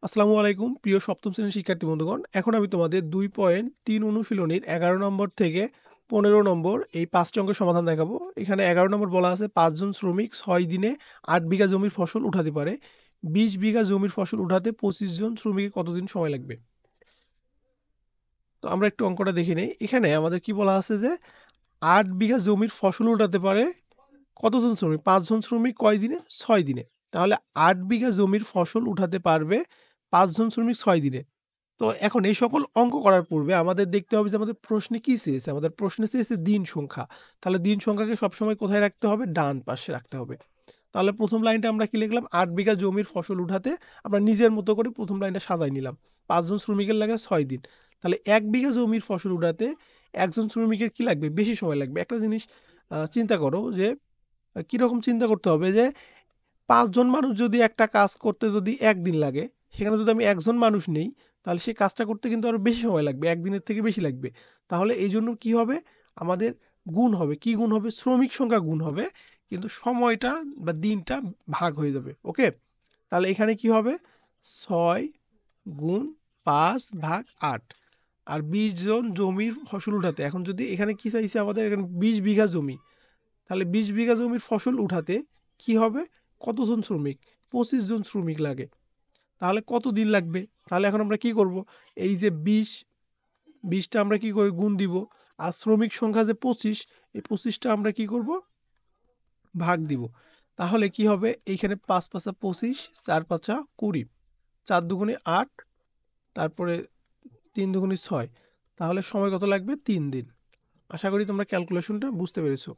আসসালামু আলাইকুম প্রিয় সপ্তম শ্রেণীর শিক্ষার্থী বন্ধুগণ। এখন আমি তোমাদের 2.3 অনুশীলনীর 11 নম্বর থেকে 15 নম্বর এই 5টি অঙ্কের সমাধান দেখাবো। এখানে 11 নম্বর বলা আছে 5 জন শ্রমিক 6 দিনে 8 বিঘা জমির ফসল উঠাতে পারে। 20 বিঘা জমির ফসল উঠাতে 25 জন শ্রমিকের কতদিন সময় লাগবে? তো আমরা একটু অঙ্কটা দেখে নেই। এখানে আমাদের কি বলা আছে যে 8 বিঘা জমির ফসল উঠাতে পারে কতজন শ্রমিক? 5 জন শ্রমিক কয় দিনে? 6 দিনে। তাহলে 8 বিঘা জমির ফসল উঠাতে পারবে 5 জন শ্রমিক 6 দিনে। তো এখন এই সকল অঙ্ক করার পূর্বে আমাদের দেখতে হবে যে আমাদের প্রশ্নে কি চেয়েছে। আমাদের প্রশ্নে চেয়েছে দিন সংখ্যা। তাহলে দিন সংখ্যাকে সবসময় কোথায় রাখতে হবে? ডান পাশে রাখতে হবে। তাহলে প্রথম লাইনটা আমরা কি লিখলাম? 8 বিঘা জমির ফসল উঠাতে আমরা নিজের মতো করে প্রথম লাইনটা সাজাই নিলাম। 5 জন শ্রমিকের লাগে 6 দিন। তাহলে 1 বিঘা জমির ফসল উঠাতে একজন শ্রমিকের কি লাগবে? বেশি সময় লাগবে। একটা জিনিস চিন্তা করো যে কিরকম চিন্তা করতে হবে যে 5 জন মানুষ যদি একটা কাজ করতে যদি 1 দিন লাগে, সেখানে যদি আমি 1 জন মানুষ নেই, তাহলে সেই কাজটা করতে কিন্তু আরো বেশি সময় লাগবে। 1 দিনের থেকে বেশি লাগবে। তাহলে এইজন্য কি হবে? আমাদের গুণ হবে। কি গুণ হবে? শ্রমিক সংখ্যা গুণ হবে। কিন্তু সময়টা বা দিনটা ভাগ হয়ে যাবে। ওকে? তাহলে এখানে কি হবে? 6 গুণ 5 ভাগ 8 আর 20 জন জমির ফসল উঠাতে। এখন যদি এখানে কি চাইছে আমাদের? এখানে 20 বিঘা জমি। তাহলে 20 বিঘা জমির ফসল উঠাতে কি হবে? কতজন শ্রমিক? 25 জন শ্রমিক লাগে। তাহলে কত দিন লাগবে? তাহলে এখন আমরা কি করব? এই যে 20টা আমরা কি করে গুণ দিব। আর শ্রমিক সংখ্যা যে 25, এই 25টা আমরা কি করব? ভাগ দিব। তাহলে কি হবে? এইখানে 5 5 25, 4 5 20, 4 দুগুণে 8, তারপরে 3 দুগুণে 6। তাহলে সময় কত লাগবে? 3 দিন। আশা করি তোমরা ক্যালকুলেশনটা বুঝতে পেরেছো।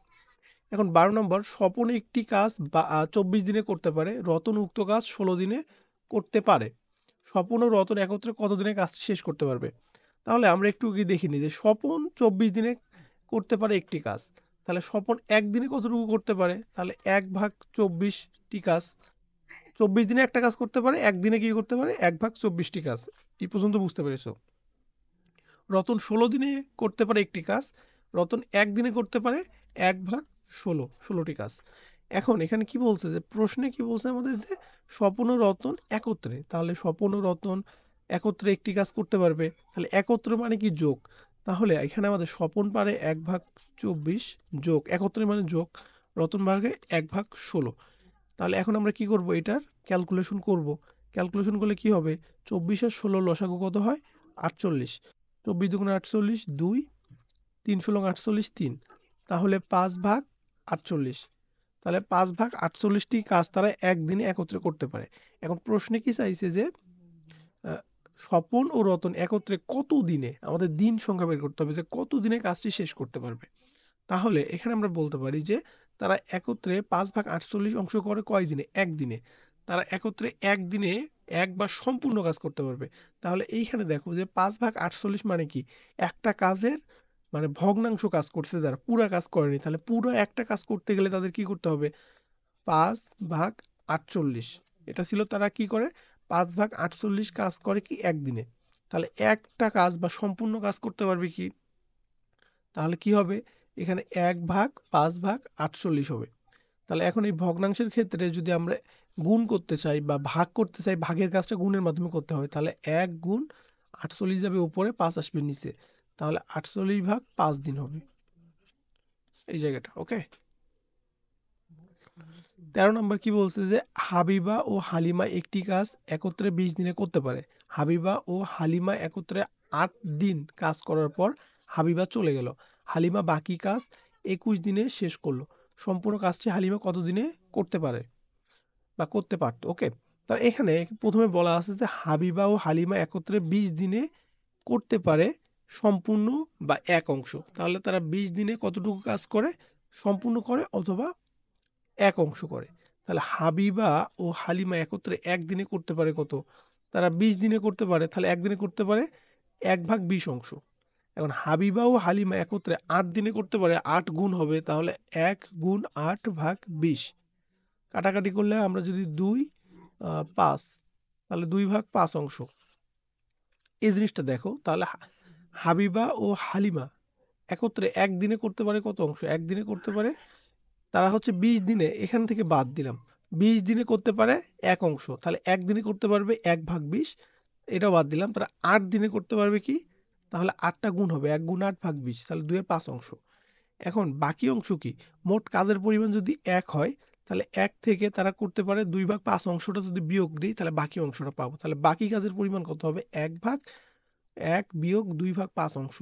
এখন 12 নম্বর, স্বপন একটি কাজ 24 দিনে করতে পারে, রতন উক্ত কাজ 16 দিনে করতে পারে। স্বপন ও রতন একত্রে কত দিনে কাজটি শেষ করতে পারবে? তাহলে আমরা একটু কি দেখি নি যে স্বপন 24 দিনে করতে পারে একটি কাজ। তাহলে স্বপন একদিনে কতটুকু করতে পারে? তাহলে 1/24টি কাজ। 24 দিনে একটা কাজ করতে পারে, একদিনে কি করতে পারে? 1/24টি কাজ। এই পর্যন্ত বুঝতে পেরেছো? রতন 16 দিনে করতে পারে একটি কাজ। রতন একদিনে করতে পারে 1/16টি কাজ। এখন এখানে কি বলছে যে প্রশ্নে কি বলছে আমাদের যে স্বপন ও রতন একত্রে। তাহলে স্বপন ও রতন একত্রে একটি কাজ করতে পারবে। তাহলে একত্রে মানে কি? যোগ। তাহলে এখানে আমাদের স্বপন পারে 1/24 যোগ একত্রে মানে যোগ, রতন ভাগে 1/16। তাহলে এখন আমরা কি করব? এটার ক্যালকুলেশন করব। ক্যালকুলেশন করলে কি হবে? 24 আর 16 লসাগু কত হয়? 48। 24 দুগুণে 48, 2, 3 ষোলং 48, 3। তাহলে 5/48। তাহলে 5/48টি কাজ তারা একদিনে একত্রে করতে পারে। এখন প্রশ্নে কি চাইছে যে স্বপন ও রতন একত্রে কত দিনে, আমাদের দিন সংখ্যা বের করতে হবে যে কত দিনে কাজটি শেষ করতে পারবে। তাহলে এখানে আমরা বলতে পারি যে তারা একত্রে 5/48 অংশ করে কয় দিনে? 1 দিনে। তারা একত্রে 1 দিনে একবার সম্পূর্ণ কাজ করতে পারবে। তাহলে এইখানে দেখো যে 5/48 মানে কি? একটা কাজের মানে ভগ্নাংশ কাজ করছে যারা, পুরা কাজ করেনি। তাহলে পুরো একটা কাজ করতে গেলে তাদের কি করতে হবে? 5/48। এটা ছিল তারা কি করে? 5/48 কাজ করে কি? 1 দিনে। তাহলে একটা কাজ বা সম্পূর্ণ কাজ করতে পারবে কি? তাহলে কি হবে? এখানে 1/5/48 হবে। তাহলে এখন এই ভগ্নাংশের ক্ষেত্রে যদি আমরা গুণ করতে চাই বা ভাগ করতে চাই, ভাগের কাজটা গুণের মাধ্যমে করতে হয়। তাহলে 1 গুণ 48 যাবে উপরে, 5 আসবে নিচে। তাহলে 48/5 দিন হবে এই জায়গাটা। ওকে? 13 নম্বর কি বলছে যে হাবিবা ও হালিমা একটি কাজ একত্রে 20 দিনে করতে পারে। হাবিবা ও হালিমা একত্রে 8 দিন কাজ করার পর হাবিবা চলে গেল। হালিমা বাকি কাজ 21 দিনে শেষ করলো। সম্পূর্ণ কাজটি হালিমা কত দিনে করতে পারে বা করতে পারত? ওকে? তা এখানে প্রথমে বলা আছে যে হাবিবা ও হালিমা একত্রে 20 দিনে করতে পারে সম্পূর্ণ বা এক অংশ। তাহলে তারা 20 দিনে কতটুকু কাজ করে? সম্পূর্ণ করে অথবা এক অংশ করে। তাহলে হাবিবা ও হালিমা একত্রে 1 দিনে করতে পারে কত? তারা 20 দিনে করতে পারে। তাহলে 1 দিনে করতে পারে 1/20 অংশ। এখন হাবিবা ও হালিমা একত্রে 8 দিনে করতে পারে, 8 গুণ হবে। তাহলে 1 গুণ 8/20। কাটাকাটি করলে আমরা যদি 2, 5, তাহলে 2/5 অংশ। এই জিনিসটা দেখো। তাহলে হাবিবা ও হালিমা একত্রে 1 দিনে করতে পারে কত অংশ? 1 দিনে করতে পারে তারা হচ্ছে 20 দিনে, এখান থেকে বাদ দিলাম। 20 দিনে করতে পারে 1 অংশ, তাহলে 1 দিনে করতে পারবে 1/20, এটাও বাদ দিলাম। তাহলে 8 দিনে করতে পারবে কি, তাহলে 8টা গুণ হবে 1 গুণ 8/20, তাহলে 2 এর 5 অংশ। এখন বাকি অংশ কি, মোট কাজের পরিমাণ যদি 1 হয় তাহলে 1 থেকে তারা করতে পারে 2/5 অংশটা যদি বিয়োগ দিই তাহলে বাকি অংশটা পাবো। তাহলে বাকি কাজের পরিমাণ কত হবে, 1/1 বিয়োগ 2/5 অংশ।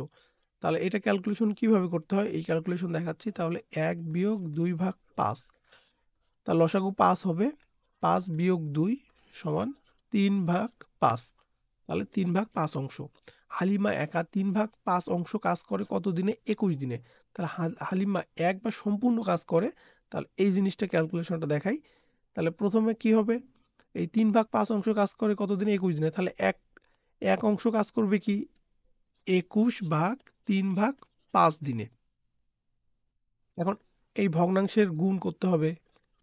তাহলে এটা ক্যালকুলেশন কিভাবে করতে হয়, এই ক্যালকুলেশন দেখাচ্ছি। তাহলে 1 বিয়োগ 2/5, তার লসাগু 5 হবে, 5 বিয়োগ 2 সমান 3/5, তাহলে 3/5 অংশ। হালিমা একা 3/5 অংশ কাজ করে কত দিনে, 21 দিনে। তাহলে হালিমা একবার সম্পূর্ণ কাজ করে, তাহলে এই জিনিসটা ক্যালকুলেশনটা দেখাই। তাহলে প্রথমে কি হবে, এই 3/5 অংশ কাজ করে কত দিনে, 21 দিনে। তাহলে এক অংশ কাজ করবে কি 21/3/5 দিনে। এখন এই ভগ্নাংশের গুণ করতে হবে,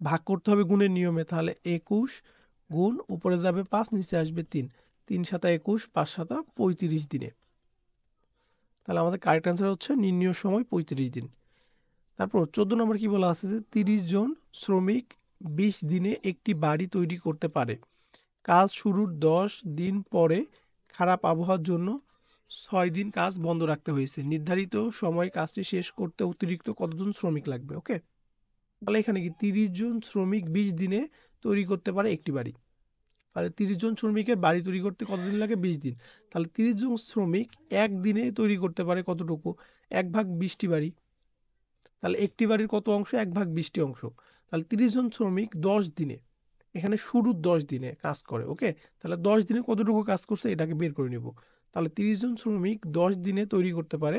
ভাগ করতে হবে গুণের নিয়মে। তাহলে 21 গুণ উপরে যাবে 5, নিচে আসবে 3, 3 7 21, 5 7 35 দিনে। তাহলে আমাদের কারেক্ট অ্যান্সার হচ্ছে নির্ণীয় সময় 35 দিন। তারপর 14 নম্বর কি বলা আছে যে 30 জন শ্রমিক 20 দিনে একটি বাড়ি তৈরি করতে পারে। কাজ শুরুর 10 দিন পরে খারাপ আবহাওয়ার জন্য 6 দিন কাজ বন্ধ রাখতে হয়েছে। নির্ধারিত সময়ে কাজটি শেষ করতে অতিরিক্ত কতজন শ্রমিক লাগবে? ওকে, তাহলে এখানে কি 30 জন শ্রমিক 20 দিনে তৈরি করতে পারে একটি বাড়ি। তাহলে 30 জন শ্রমিকের বাড়ি তৈরি করতে কতদিন লাগে, 20 দিন। তাহলে 30 জন শ্রমিক একদিনে তৈরি করতে পারে কতটুকু, 1/20টি বাড়ি। তাহলে একটি বাড়ির কত অংশ, 1/20টি অংশ। তাহলে 30 জন শ্রমিক 10 দিনে, এখানে শুরুর 10 দিনে কাজ করে। ওকে, তাহলে 10 দিনে কতটুকু কাজ করছে এটাকে বের করে নিব। তাহলে 30 জন শ্রমিক 10 দিনে তৈরি করতে পারে,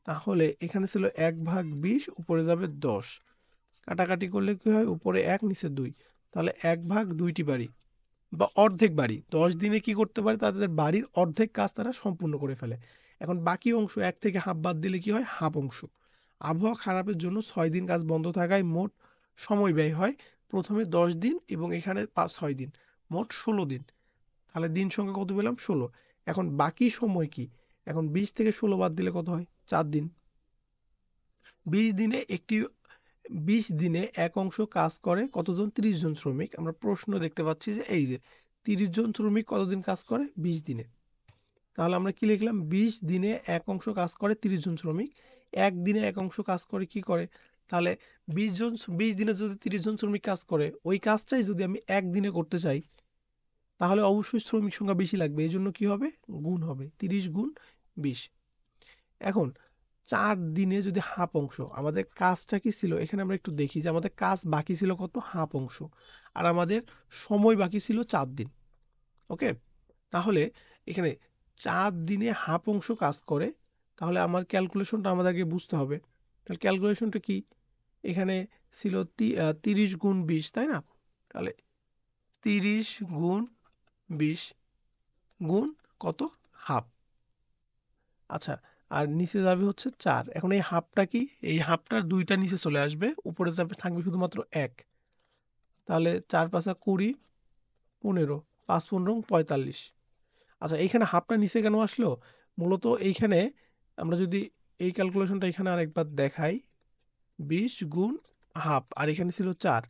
তাহলে এখানে ছিল 1/20, উপরে যাবে 10, কাটাকাটি করলে কি হয়, উপরে 1 নিচে 2, তাহলে 1/2টি বাড়ি বা অর্ধেক বাড়ি 10 দিনে কি করতে পারে, তাদের বাড়ির অর্ধেক কাজ তারা সম্পূর্ণ করে ফেলে। এখন বাকি অংশ 1 থেকে হাফ বাদ দিলে কি হয়, হাফ অংশ। আবহাওয়া খারাপের জন্য 6 দিন কাজ বন্ধ থাকায় মোট সময় ব্যয় হয় প্রথমে 10 দিন এবং এখানে 6 দিন, মোট 16 দিন। তাহলে দিন সংখ্যা কত পেলাম, 16। এখন বাকি সময় কি, এখন 20 থেকে 16 বাদ দিলে কত হয়, 4 দিন। 20 দিনে 1 অংশ কাজ করে কতজন, 30 জন শ্রমিক। আমরা প্রশ্ন দেখতে পাচ্ছি যে এই যে 30 জন শ্রমিক কতদিন কাজ করে, 20 দিনে। তাহলে আমরা কি লিখলাম, 20 দিনে 1 অংশ কাজ করে 30 জন শ্রমিক, 1 দিনে 1 অংশ কাজ করে কি করে, তাহলে 20 দিনে যদি 30 জন শ্রমিক কাজ করে, ওই কাজটাই যদি আমি 1 দিনে করতে চাই তাহলে অবশ্যই শ্রমিক সংখ্যা বেশি লাগবে, এই জন্য কি হবে, গুণ হবে, 30 গুণ 20। এখন 4 দিনে যদি হাফ অংশ, আমাদের কাজটা কি ছিল, এখানে আমরা একটু দেখি যে আমাদের কাজ বাকি ছিল কত, হাফ অংশ, আর আমাদের সময় বাকি ছিল 4 দিন। ওকে, তাহলে এখানে 4 দিনে হাফ অংশ কাজ করে, তাহলে আমার ক্যালকুলেশনটা আমাদেরকে বুঝতে হবে। তাহলে ক্যালকুলেশনটা কি, এখানে ছিল 30 গুণ 20, তাই না? তাহলে 30 গুণ 20 গুণ কত, হাফ। আচ্ছা, আর নিচে যাবে হচ্ছে 4। এখন এই হাফটা কি, এই হাফটার 2টা নিচে চলে আসবে, উপরে যাবে থাকবে শুধুমাত্র 1। তাহলে 4 5 20, 15, 5 15 45। আচ্ছা, এইখানে হাফটা নিচে কেন আসলো, মূলত এইখানে আমরা যদি এই ক্যালকুলেশনটা এখানে আরেকবার দেখাই, 20 গুণ হাফ, আর এখানে ছিল 4,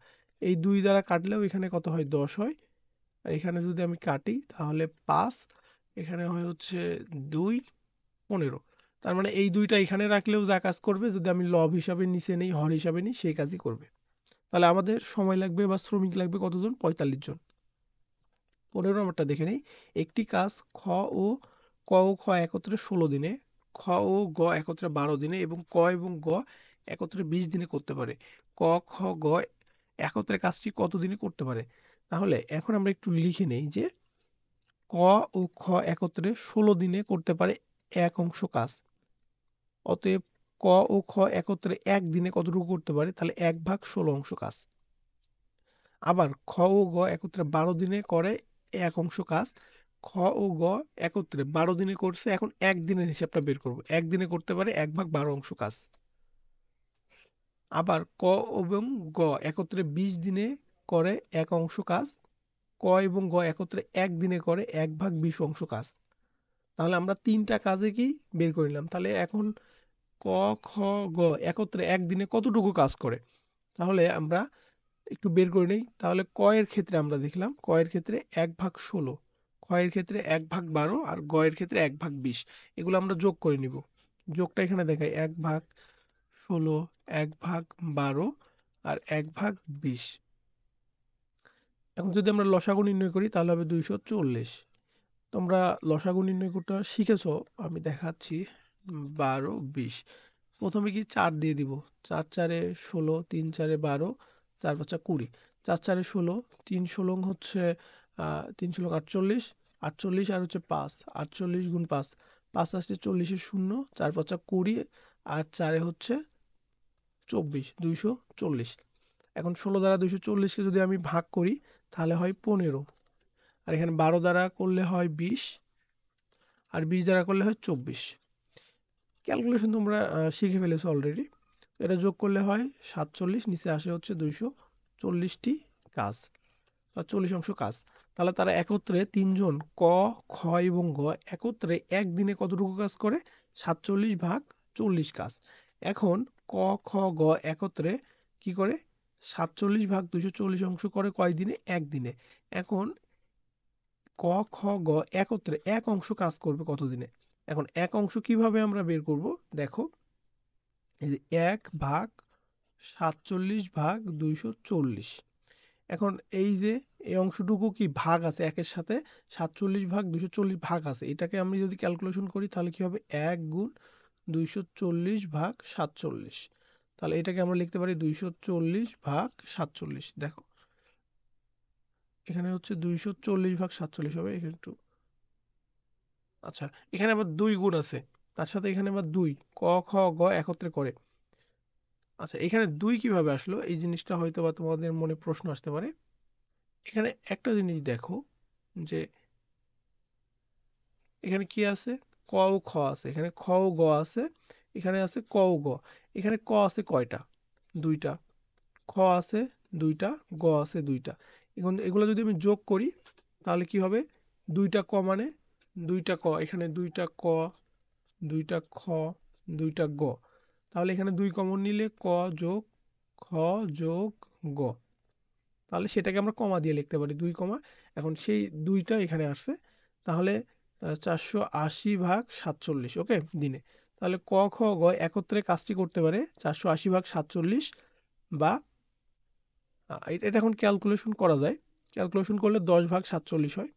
এই 2 দ্বারা কাটলেও এখানে কত হয়, 10 হয়। আর এখানে যদি আমি কাটি তাহলে 5, এখানে হয় হচ্ছে 2, 15। তার মানে এই 2টা এখানে রাখলেও যা কাজ করবে, যদি আমি লব হিসাবে নিচে নেই, হর হিসাবে নিই, সেই কাজই করবে। তাহলে আমাদের সময় লাগবে বা শ্রমিক লাগবে কতজন, 45 জন। 15 নম্বরটা দেখে নেই, একটি কাজ ও খ একত্রে 16 দিনে, খ ও গ একত্রে 12 দিনে এবং ক এবং গ একত্রে 20 দিনে করতে পারে। ক খ গ একত্রে কাজটি কত দিনে করতে পারে? তাহলে এখন আমরা একটু লিখে নেই যে ক ও খ একত্রে 16 দিনে করতে পারে 1 অংশ কাজ। অতএব ক ও খ একত্রে 1 দিনে কতটুকু করতে পারে, তাহলে 1/16 অংশ কাজ। আবার খ ও গ একত্রে 12 দিনে করে 1 অংশ কাজ। খ ও গ একত্রে 12 দিনে করছে, এখন 1 দিনের হিসাবটা বের করব। 1 দিনে করতে পারে 1/12 অংশ কাজ। আবার ক এবং গ একত্রে 20 দিনে করে 1 অংশ কাজ। ক এবং গ একত্রে 1 দিনে করে 1/20 অংশ কাজ। তাহলে আমরা 3টা কাজে কি বের করে নিলাম। তাহলে এখন ক খ গ একত্রে 1 দিনে কতটুকু কাজ করে, তাহলে আমরা একটু বের করে নেই। তাহলে ক এর ক্ষেত্রে আমরা দেখলাম ক এর ক্ষেত্রে 1/16, খ এর ক্ষেত্রে 1/12 আর গ এর ক্ষেত্রে 1/20। এগুলো আমরা যোগ করে নিব। যোগটা এখানে দেখাই 1/16, 1/12 আর 1/20। এখন যদি আমরা লসাগু নির্ণয় করি তাহলে হবে 240। তোমরা লসাগু নির্ণয় করতে শিখেছো, আমি দেখাচ্ছি। 12, 20। প্রথমে কি 4 দিয়ে দিব। 4 4-এ 16, 3 4-এ 12, 4 5 20। 4 4-এ 16, 3 16 হচ্ছে 3 16 48, 48 আর হচ্ছে 5, 48 গুণ 5, 5 আসছে 40-এ 0, 4 5 20 আর 4-এ হচ্ছে 24, 240। এখন 16 দ্বারা 240-কে যদি আমি ভাগ করি তাহলে হয় 15, আর এখানে 12 দ্বারা করলে হয় 20, আর 20 দ্বারা করলে হয় 24। ক্যালকুলেশন তোমরা শিখে ফেলেছো অলরেডি। এটা যোগ করলে হয় 47, নিচে আসে হচ্ছে 240টি কাজ বা 40 অংশ কাজ। তাহলে তারা একত্রে তিনজন ক, খ এবং গ একত্রে একদিনে কতটুকু কাজ করে? 47/40 কাজ। এখন ক, খ, গ একত্রে কি করে? 47/240 অংশ করে কয় দিনে? একদিনে। এখন ক, খ, গ একত্রে এক অংশ কাজ করবে কত দিনে? এখন এক অংশ কিভাবে আমরা বের করব? দেখো, এই যে 1/47/240। এখন এই যে এই অংশটুকু কি ভাগ আছে একের সাথে, 47/240 ভাগ আছে। এটাকে আমি যদি ক্যালকুলেশন করি তাহলে কি হবে? 1 গুণ 240/47। তাহলে এটাকে আমরা লিখতে পারি 240/47। দেখো, এখানে হচ্ছে 240/47 হবে। এখানে একটু, আচ্ছা, এখানে আবার 2 গুণ আছে, তার সাথে এখানে আবার 2 ক, খ, গ একত্রে করে। আচ্ছা, এখানে 2 কিভাবে আসলো? এই জিনিসটা হয়তো বা তোমাদের মনে প্রশ্ন আসতে পারে। এখানে একটা জিনিস দেখো যে এখানে কি আছে? ক ও খ আছে, এখানে খ ও গ আছে, এখানে আছে ক ও গ। এখানে ক আছে কয়টা? 2টা। খ আছে 2টা, গ আছে 2টা। এখন এগুলো যদি আমি যোগ করি তাহলে কি হবে? 2টা ক মানে 2টা ক, এখানে 2টা ক, 2টা খ, 2টা গ। তাহলে এখানে 2 কমন নিলে ক যোগ খ যোগ গ। তাহলে সেটাকে আমরা কমা দিয়ে লিখতে পারি 2 কমা। এখন সেই 2টা এখানে আসছে। তাহলে 480/47, ওকে, দিনে। তাহলে ক, খ, গ একত্রে কাজটি করতে পারে 480/47, বা এটা এখন ক্যালকুলেশন করা যায়। ক্যালকুলেশন করলে 10/47 হয়।